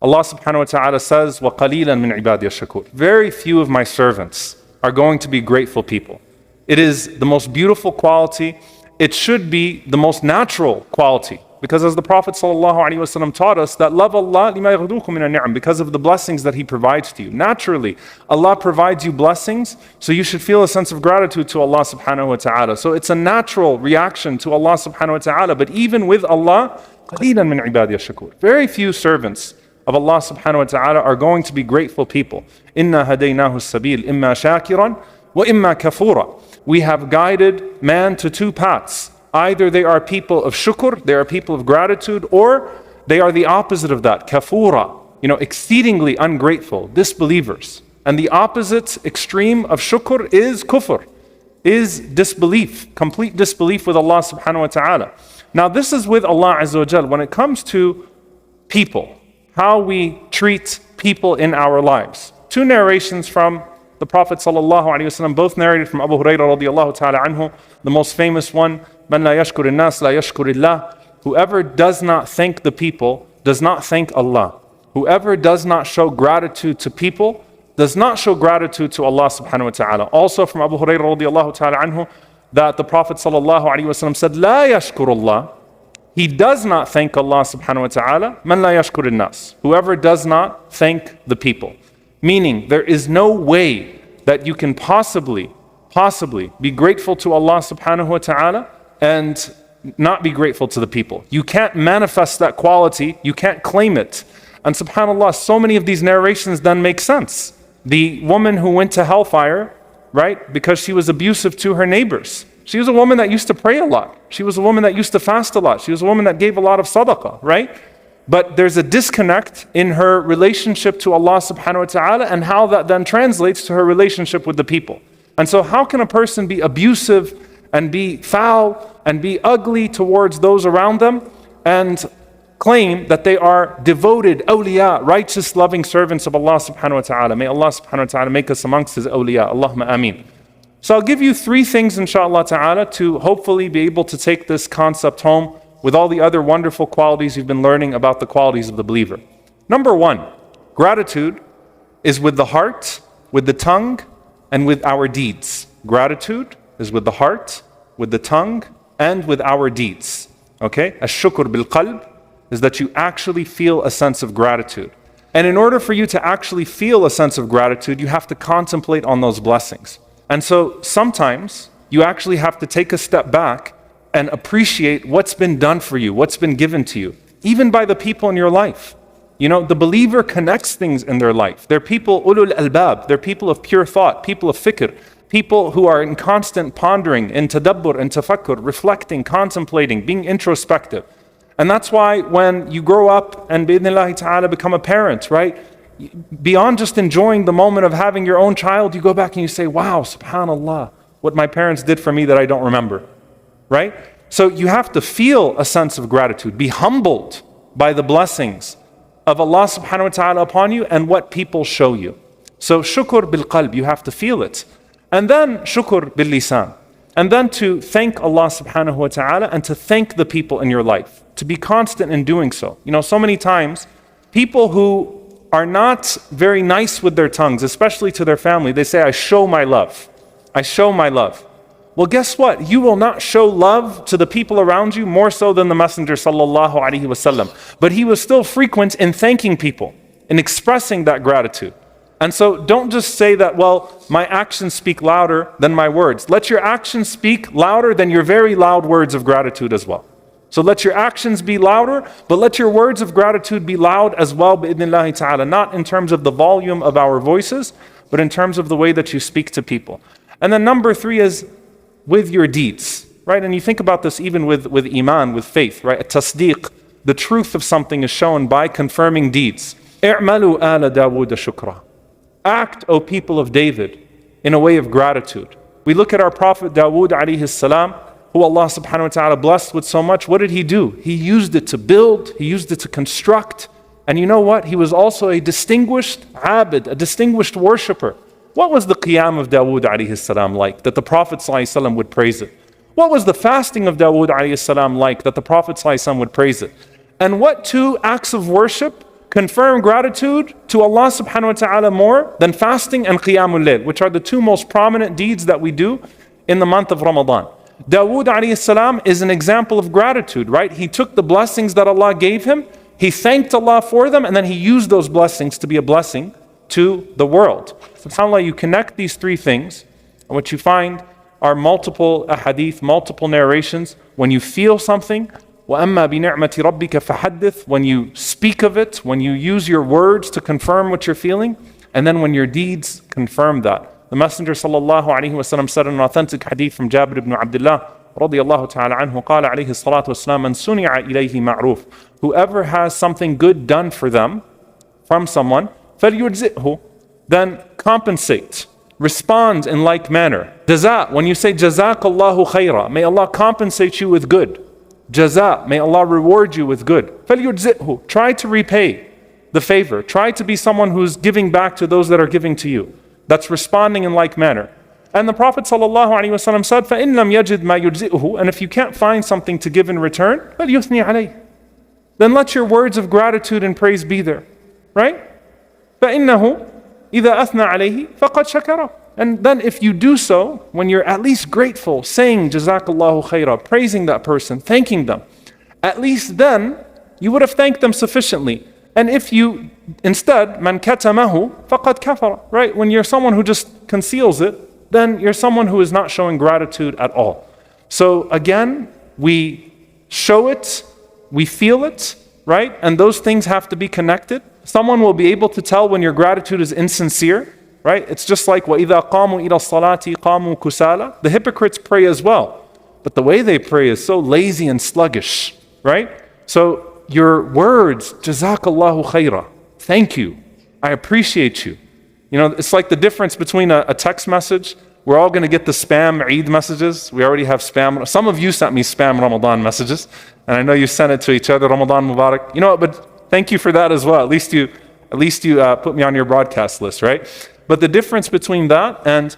Allah subhanahu wa ta'ala says, وَقَلِيلًا مِنْ عِبَادِيَ الشَّكُورِ. Very few of my servants are going to be grateful people. It is the most beautiful quality. It should be the most natural quality. Because as the Prophet ﷺ taught us, that love Allah لِمَا يَغْدُوكُم مِنَ النِّعَمِ, because of the blessings that He provides to you. Naturally, Allah provides you blessings, so you should feel a sense of gratitude to Allah subhanahu wa ta'ala. So it's a natural reaction to Allah subhanahu wa ta'ala. But even with Allah, قَلِيلًا مِنْ عِبَادِيَ الشَّكُورِ. Very few servants of Allah subhanahu wa ta'ala are going to be grateful people. إِنَّا هَدَيْنَاهُ السَّبِيلِ إِمَّا شَاكِرًا وَإِمَّا كَفُورًا. We have guided man to two paths. Either they are people of shukr, they are people of gratitude, or they are the opposite of that, kafura, exceedingly ungrateful, disbelievers. And the opposite extreme of shukr is kufr, is disbelief, complete disbelief with Allah subhanahu wa ta'ala. Now this is with Allah Azza wa Jal. When it comes to people, how we treat people in our lives. Two narrations from the Prophet sallallahu alaihi wasallam, both narrated from Abu Hurairah radiallahu ta'ala anhu. The most famous one, Man la yashkur nas la yashkur illah. Whoever does not thank the people does not thank Allah. Whoever does not show gratitude to people does not show gratitude to Allah subhanahu wa ta'ala. Also from Abu Hurairah radiallahu ta'ala anhu, that the Prophet sallallahu alaihi wasallam said, La yashkur Allah. He does not thank Allah subhanahu wa ta'ala. Man la yashkur nas. Whoever does not thank the people. Meaning, there is no way that you can possibly be grateful to Allah subhanahu wa ta'ala and not be grateful to the people. You can't manifest that quality, you can't claim it. And subhanAllah, so many of these narrations then make sense. The woman who went to hellfire, right, because she was abusive to her neighbors. She was a woman that used to pray a lot. She was a woman that used to fast a lot. She was a woman that gave a lot of sadaqah, right? But there's a disconnect in her relationship to Allah subhanahu wa ta'ala and how that then translates to her relationship with the people. And so how can a person be abusive and be foul and be ugly towards those around them and claim that they are devoted awliya, righteous loving servants of Allah subhanahu wa ta'ala? May Allah subhanahu wa ta'ala make us amongst His awliya. Allahumma ameen. So I'll give you three things inshaAllah ta'ala to hopefully be able to take this concept home with all the other wonderful qualities you've been learning about the qualities of the believer. Number one, gratitude is with the heart, with the tongue, and with our deeds. Gratitude is with the heart, with the tongue, and with our deeds. Okay? Ash-shukr bil-qalb is that you actually feel a sense of gratitude. And in order for you to actually feel a sense of gratitude, you have to contemplate on those blessings. And so sometimes you actually have to take a step back and appreciate what's been done for you, what's been given to you, even by the people in your life. The believer connects things in their life. They're people ulul albab, they're people of pure thought, people of fikr, people who are in constant pondering, in tadabbur, in tafakkur, reflecting, contemplating, being introspective. And that's why when you grow up and bi'idhnillahi ta'ala become a parent, right? Beyond just enjoying the moment of having your own child, you go back and you say, wow, subhanallah, what my parents did for me that I don't remember. Right? So you have to feel a sense of gratitude, be humbled by the blessings of Allah subhanahu wa ta'ala upon you and what people show you. So shukr bil qalb, you have to feel it. And then shukr bil lisan. And then to thank Allah subhanahu wa ta'ala and to thank the people in your life. To be constant in doing so. So many times, people who are not very nice with their tongues, especially to their family, they say, I show my love. I show my love. Well, guess what? You will not show love to the people around you more so than the Messenger sallallahu alaihi wasallam. But he was still frequent in thanking people, in expressing that gratitude. And so don't just say that, well, my actions speak louder than my words. Let your actions speak louder than your very loud words of gratitude as well. So let your actions be louder, but let your words of gratitude be loud as well, bi'idhnillahi ta'ala. Not in terms of the volume of our voices, but in terms of the way that you speak to people. And then number three is with your deeds, right? And you think about this even with iman, with faith, right? Tasdeeq, the truth of something is shown by confirming deeds. اعملوا آل داود شكرا. Act, O people of David, in a way of gratitude. We look at our Prophet Dawood alayhi salam, who Allah subhanahu wa ta'ala blessed with so much. What did he do? He used it to build, he used it to construct. And you know what? He was also a distinguished abid, a distinguished worshipper. What was the qiyam of Dawood alayhi salam like, that the Prophet sallallahu alayhi wasallam would praise it? What was the fasting of Dawood alayhi salam like, that the Prophet sallallahu alayhi wasallam would praise it? And what two acts of worship confirm gratitude to Allah subhanahu wa ta'ala more than fasting and qiyamul layl, which are the two most prominent deeds that we do in the month of Ramadan. Dawood alayhi salam is an example of gratitude, right? He took the blessings that Allah gave him, he thanked Allah for them, and then he used those blessings to be a blessing to the world. SubhanAllah, you connect these three things, and what you find are multiple ahadith, multiple narrations. When you feel something, وَأَمَّا بِنِعْمَةِ رَبِّكَ فَحَدِّثْ, when you speak of it, when you use your words to confirm what you're feeling, and then when your deeds confirm that. The Messenger sallallahu alaihi wasallam said in an authentic hadith from Jabir ibn Abdullah radiyallahu ta'ala anhu, قال عليه الصلاة والسلام من صنع إليه معروف, whoever has something good done for them, from someone, فَلْيُجْزِئْهُ, then compensate, respond in like manner. Jaza, when you say Jazakallahu khaira, may Allah compensate you with good. Jaza, may Allah reward you with good. فَلْيُجْزِئْهُ, try to repay the favor. Try to be someone who's giving back to those that are giving to you. That's responding in like manner. And the Prophet ﷺ said, فَإِن لَمْ يَجِدْ مَا يُجْزِئُهُ, and if you can't find something to give in return, فَلْيُثْنِي عَلَيْهِ, then let your words of gratitude and praise be there. Right? فَإِنَّهُ إِذَا أَثْنَى عَلَيْهِ فَقَدْ شَكَرَ, and then if you do so, when you're at least grateful, saying Jazakallahu khaira, praising that person, thanking them, at least then you would have thanked them sufficiently. And if you instead, man katamahu faqad kafara, right? When you're someone who just conceals it, then you're someone who is not showing gratitude at all. So again, we show it, we feel it, right? And those things have to be connected. Someone will be able to tell when your gratitude is insincere, right? It's just like وَإِذَا قَامُوا إِلَى الصَّلَاةِ قَامُوا كُسَالَى. The hypocrites pray as well, but the way they pray is so lazy and sluggish, right? So your words, Jazakallahu khaira, thank you, I appreciate you. You know, it's like the difference between a text message. We're all going to get the spam Eid messages. We already have spam. Some of you sent me spam Ramadan messages, and I know you sent it to each other, Ramadan Mubarak. You know what, but thank you for that as well. At least you put me on your broadcast list, right? But the difference between that and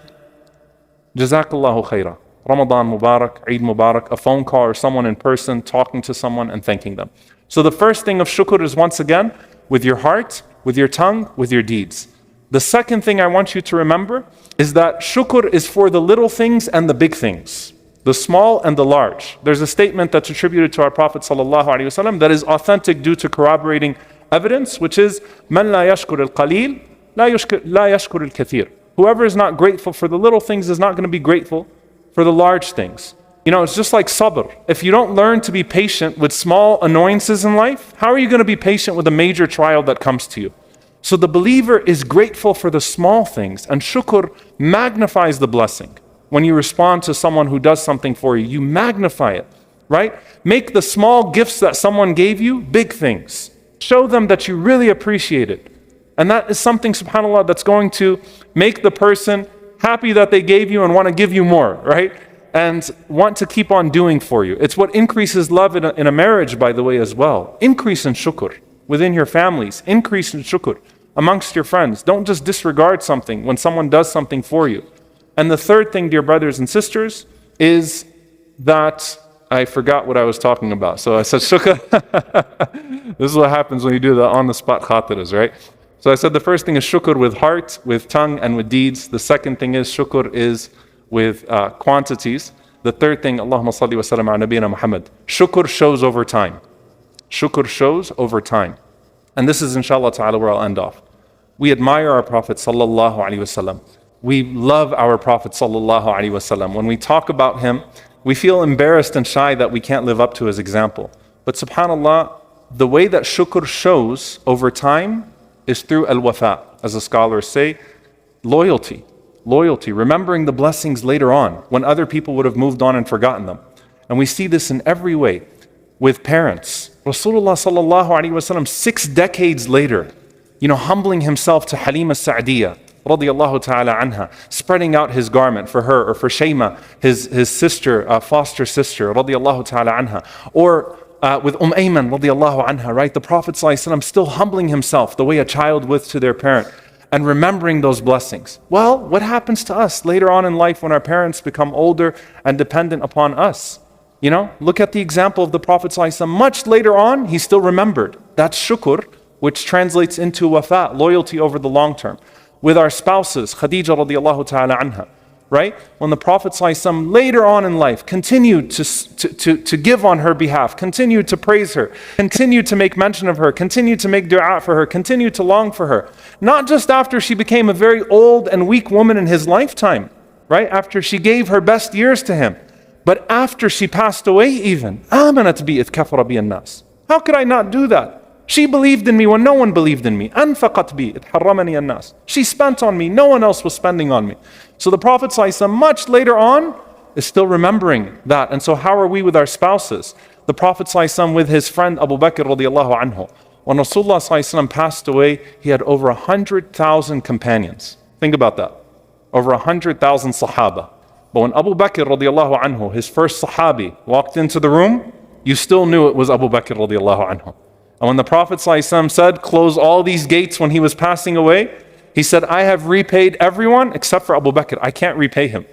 Jazakallahu khaira, Ramadan Mubarak, Eid Mubarak, a phone call or someone in person talking to someone and thanking them. So the first thing of shukr is once again with your heart, with your tongue, with your deeds. The second thing I want you to remember is that shukr is for the little things and the big things, the small and the large. There's a statement that's attributed to our Prophet ﷺ that is authentic due to corroborating evidence, which is man la yashkur al-qalil la yashkur al-kathir. Whoever is not grateful for the little things is not going to be grateful for the large things. You know, it's just like sabr. If you don't learn to be patient with small annoyances in life, how are you going to be patient with a major trial that comes to you? So the believer is grateful for the small things, and shukr magnifies the blessing. When you respond to someone who does something for you, you magnify it, right? Make the small gifts that someone gave you big things. Show them that you really appreciate it. And that is something, subhanAllah, that's going to make the person happy that they gave you and want to give you more, right? And want to keep on doing for you. It's what increases love in a marriage, by the way, as well. Increase in shukr within your families. Increase in shukr amongst your friends. Don't just disregard something when someone does something for you. And the third thing, dear brothers and sisters, is that I forgot what I was talking about. So I said shukr. This is what happens when you do the on-the-spot khatiras, right? So I said the first thing is shukr with heart, with tongue, and with deeds. The second thing is shukr is with quantities. The third thing, Allahumma salli wa sallam ala nabiyyina Muhammad. Shukr shows over time. Shukr shows over time. And this is inshallah ta'ala where I'll end off. We admire our Prophet sallallahu alaihi wasallam. We love our Prophet sallallahu alaihi wasallam. When we talk about him, we feel embarrassed and shy that we can't live up to his example. But subhanallah, the way that shukr shows over time is through al-wafa, as the scholars say, loyalty. Loyalty, remembering the blessings later on when other people would have moved on and forgotten them. And we see this in every way with parents. Rasulullah sallallahu alaihi wasallam 6 decades later, humbling himself to Halima Sa'diyah radiyallahu ta'ala anha, spreading out his garment for her, or for Shayma, his sister, foster sister radiyallahu ta'ala anha, or with Ayman radiyallahu anha, right? The Prophet sallallahu alaihi wasallam still humbling himself the way a child would to their parent, and remembering those blessings. Well, what happens to us later on in life when our parents become older and dependent upon us? Look at the example of the Prophet ﷺ. Much later on, he still remembered. That's shukr which translates into wafa, loyalty over the long term. With our spouses, Khadija radiallahu ta'ala anha, right? When the Prophet ﷺ later on in life continued to give on her behalf, continued to praise her, continued to make mention of her, continued to make dua for her, continued to long for her. Not just after she became a very old and weak woman in his lifetime, right? After she gave her best years to him, but after she passed away even. آمنت بي إذ كفر بي الناس. How could I not do that? She believed in me when no one believed in me. أنفقت بي إذ حرمني الناس. She spent on me, no one else was spending on me. So the Prophet ﷺ, much later on, is still remembering that. And so how are we with our spouses? The Prophet ﷺ with his friend Abu Bakr radiallahu anhu. When Rasulullah ﷺ passed away, he had over 100,000 companions. Think about that. Over 100,000 Sahaba. But when Abu Bakr radiallahu anhu, his first Sahabi, walked into the room, you still knew it was Abu Bakr radiallahu anhu. And when the Prophet ﷺ said, close all these gates when he was passing away, he said, I have repaid everyone except for Abu Bakr. I can't repay him.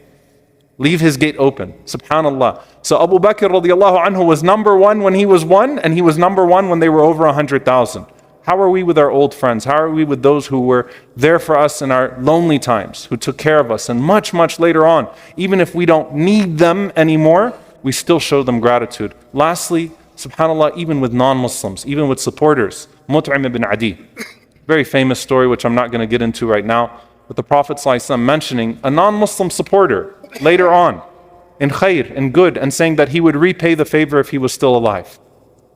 Leave his gate open. Subhanallah. So Abu Bakr radiallahu anhu was number one when he was one, and he was number one when they were over 100,000. How are we with our old friends? How are we with those who were there for us in our lonely times, who took care of us? And much, much later on, even if we don't need them anymore, we still show them gratitude. Lastly, subhanAllah, even with non-Muslims, even with supporters. Mut'im ibn Adi. Very famous story, which I'm not going to get into right now. But the Prophet ﷺ mentioning a non-Muslim supporter later on in khair, in good, and saying that he would repay the favor if he was still alive.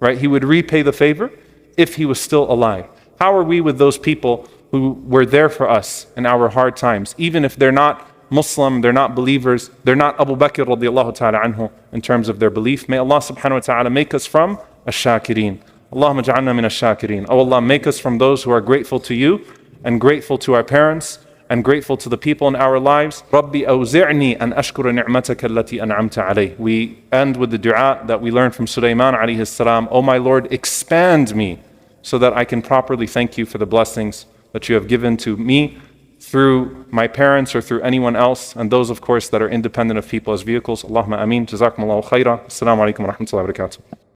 Right? He would repay the favor if he was still alive. How are we with those people who were there for us in our hard times? Even if they're not Muslim, they're not believers, they're not Abu Bakr radiallahu ta'ala anhu in terms of their belief. May Allah subhanahu wa ta'ala make us from ash-shakirin. Allahumma ja'alna min ash-shakirin. Oh Allah, make us from those who are grateful to you and grateful to our parents and grateful to the people in our lives. Rabbi awzi'ni an ashkura ni'mataka allati an'amta alayh. We end with the dua that we learned from Suleiman alayhi salam. Oh my Lord, expand me so that I can properly thank you for the blessings that you have given to me through my parents or through anyone else, and those of course that are independent of people as vehicles. Allahumma ameen. Jazakumullahu khaira. Assalamu alaikum wa rahmatullahi wa barakatuh.